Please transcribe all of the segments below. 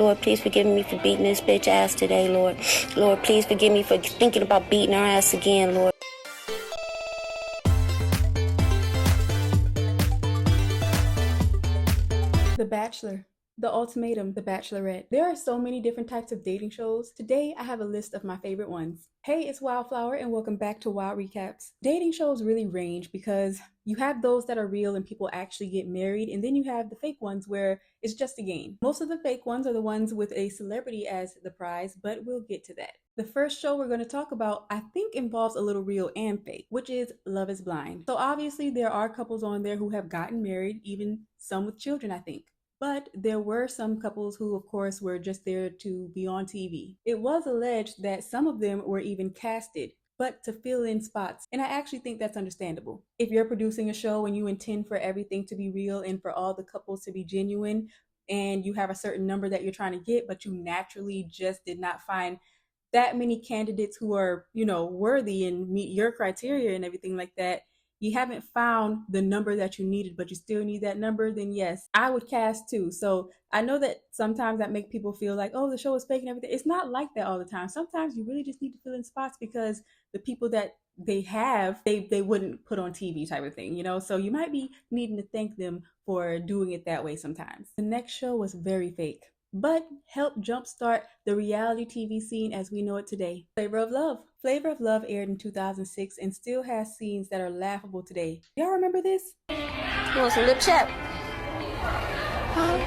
Lord, please forgive me for beating this bitch ass today, Lord. Lord, please forgive me for thinking about beating her ass again, Lord. The Bachelor, The Ultimatum, The Bachelorette. There are so many different types of dating shows. Today, I have a list of my favorite ones. Hey, it's Wildflower and welcome back to Wild Recaps. Dating shows really range because you have those that are real and people actually get married, and then you have the fake ones where it's just a game. Most of the fake ones are the ones with a celebrity as the prize, but we'll get to that. The first show we're going to talk about, I think, involves a little real and fake, which is Love is Blind. So obviously there are couples on there who have gotten married, even some with children, I think. But there were some couples who, of course, were just there to be on TV. It was alleged that some of them were even casted, but to fill in spots. And I actually think that's understandable. If you're producing a show and you intend for everything to be real and for all the couples to be genuine, and you have a certain number that you're trying to get, but you naturally just did not find that many candidates who are, worthy and meet your criteria and everything like that, you haven't found the number that you needed, but you still need that number, then yes, I would cast too. So I know that sometimes that make people feel like, oh, the show is fake and everything. It's not like that all the time. Sometimes you really just need to fill in spots because the people that they have, they wouldn't put on TV type of thing, So you might be needing to thank them for doing it that way sometimes. The next show was very fake, but helped jumpstart the reality TV scene as we know it today. Flavor of Love. Flavor of Love aired in 2006 and still has scenes that are laughable today. Y'all remember this? You want some lip chap? Huh?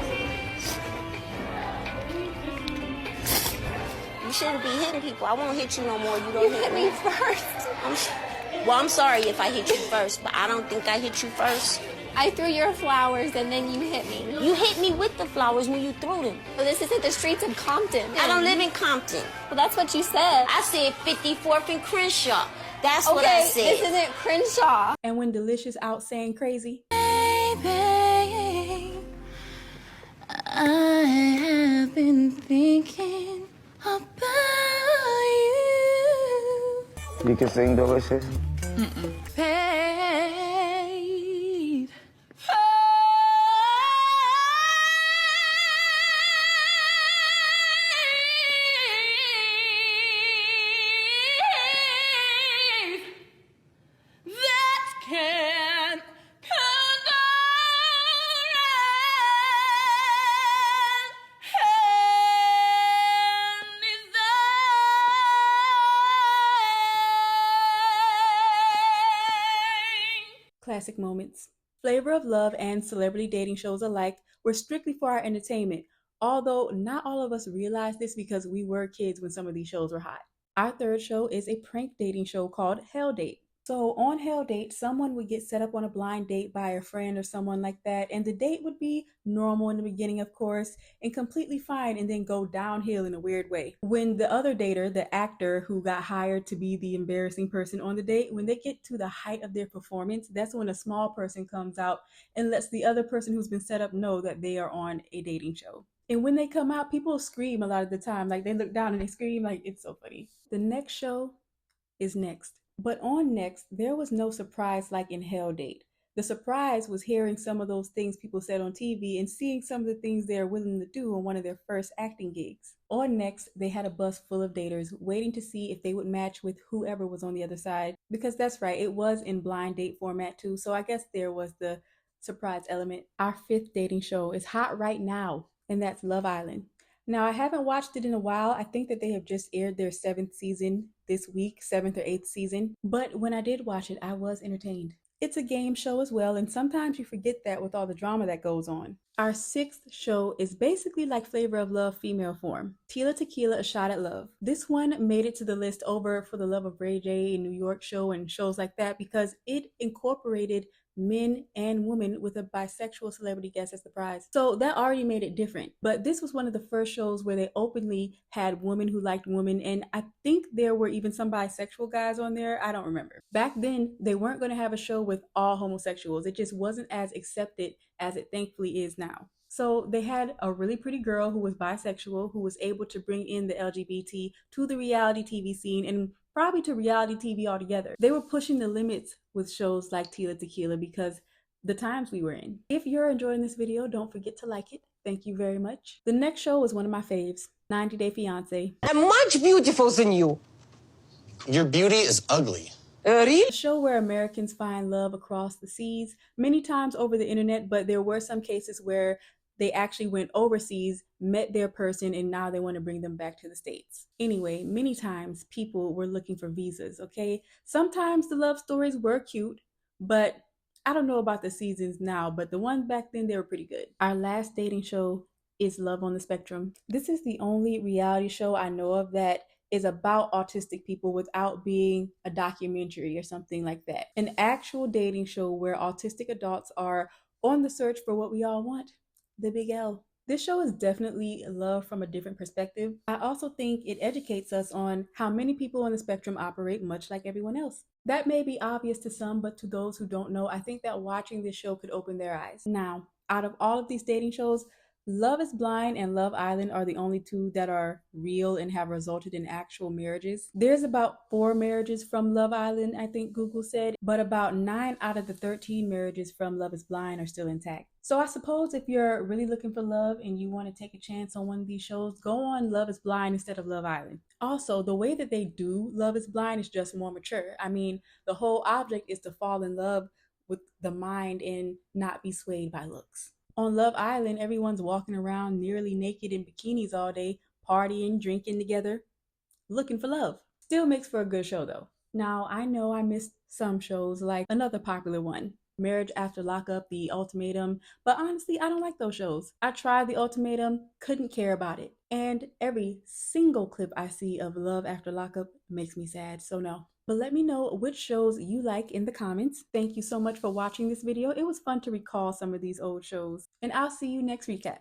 You shouldn't be hitting people. I won't hit you no more. You don't hit me first. I'm sorry if I hit you first, but I don't think I hit you first. I threw your flowers and then you hit me. You hit me with the flowers when you threw them. Well, this isn't the streets of Compton. I don't live in Compton. Well, that's what you said. I said 54th and Crenshaw. That's what I said. This isn't Crenshaw. And when Delicious out saying crazy. Baby, I have been thinking about you. You can sing Delicious? Babe. Classic moments. Flavor of Love and celebrity dating shows alike were strictly for our entertainment, although not all of us realized this because we were kids when some of these shows were hot. Our third show is a prank dating show called Hell Date. So on Hell Date, someone would get set up on a blind date by a friend or someone like that, and the date would be normal in the beginning, of course, and completely fine, and then go downhill in a weird way. When the other dater, the actor who got hired to be the embarrassing person on the date, when they get to the height of their performance, that's when a small person comes out and lets the other person who's been set up know that they are on a dating show. And when they come out, people scream a lot of the time. Like, they look down and they scream. Like, it's so funny. The next show is Next. But on Next, there was no surprise like in Hell Date. The surprise was hearing some of those things people said on TV and seeing some of the things they're willing to do on one of their first acting gigs. On Next, they had a bus full of daters waiting to see if they would match with whoever was on the other side. Because that's right, it was in blind date format too, so I guess there was the surprise element. Our fifth dating show is hot right now, and that's Love Island. Now, I haven't watched it in a while. I think that they have just aired their 7th season this week, 7th or 8th season. But when I did watch it, I was entertained. It's a game show as well, and sometimes you forget that with all the drama that goes on. Our 6th show is basically like Flavor of Love female form. Tila Taquila, A Shot at Love. This one made it to the list over For the Love of Ray J and New York Show and shows like that because it incorporated men and women with a bisexual celebrity guest as the prize. So that already made it different. But this was one of the first shows where they openly had women who liked women, and I think there were even some bisexual guys on there. I don't remember. Back then, they weren't going to have a show with all homosexuals. It just wasn't as accepted as it thankfully is now. So they had a really pretty girl who was bisexual, who was able to bring in the LGBT to the reality TV scene and probably to reality TV altogether. They were pushing the limits with shows like Tila Tequila because the times we were in. If you're enjoying this video, don't forget to like it, Thank you very much. The next show was one of my faves, 90 Day Fiancé. I'm much beautiful than you. Your beauty is ugly. Really? A show where Americans find love across the seas, many times over the internet, but there were some cases where they actually went overseas, met their person, and now they want to bring them back to the States. Anyway, many times people were looking for visas, okay? Sometimes the love stories were cute, but I don't know about the seasons now, but the ones back then, they were pretty good. Our last dating show is Love on the Spectrum. This is the only reality show I know of that is about autistic people without being a documentary or something like that. An actual dating show where autistic adults are on the search for what we all want, the big L. This show is definitely love from a different perspective. I also think it educates us on how many people on the spectrum operate much like everyone else. That may be obvious to some, but to those who don't know, I think that watching this show could open their eyes. Now, out of all of these dating shows, Love is Blind and Love Island are the only two that are real and have resulted in actual marriages. There's about 4 marriages from Love Island, I think Google said, but about 9 out of the 13 marriages from Love is Blind are still intact. So I suppose if you're really looking for love and you want to take a chance on one of these shows, go on Love is Blind instead of Love Island. Also, the way that they do Love is Blind is just more mature. I mean, the whole object is to fall in love with the mind and not be swayed by looks. On Love Island, everyone's walking around nearly naked in bikinis all day, partying, drinking together, looking for love. Still makes for a good show though. Now, I know I missed some shows like another popular one, Marriage After Lockup, The Ultimatum, but honestly, I don't like those shows. I tried The Ultimatum, couldn't care about it. And every single clip I see of Love After Lockup makes me sad, so no. But let me know which shows you like in the comments. Thank you so much for watching this video. It was fun to recall some of these old shows. And I'll see you next recap.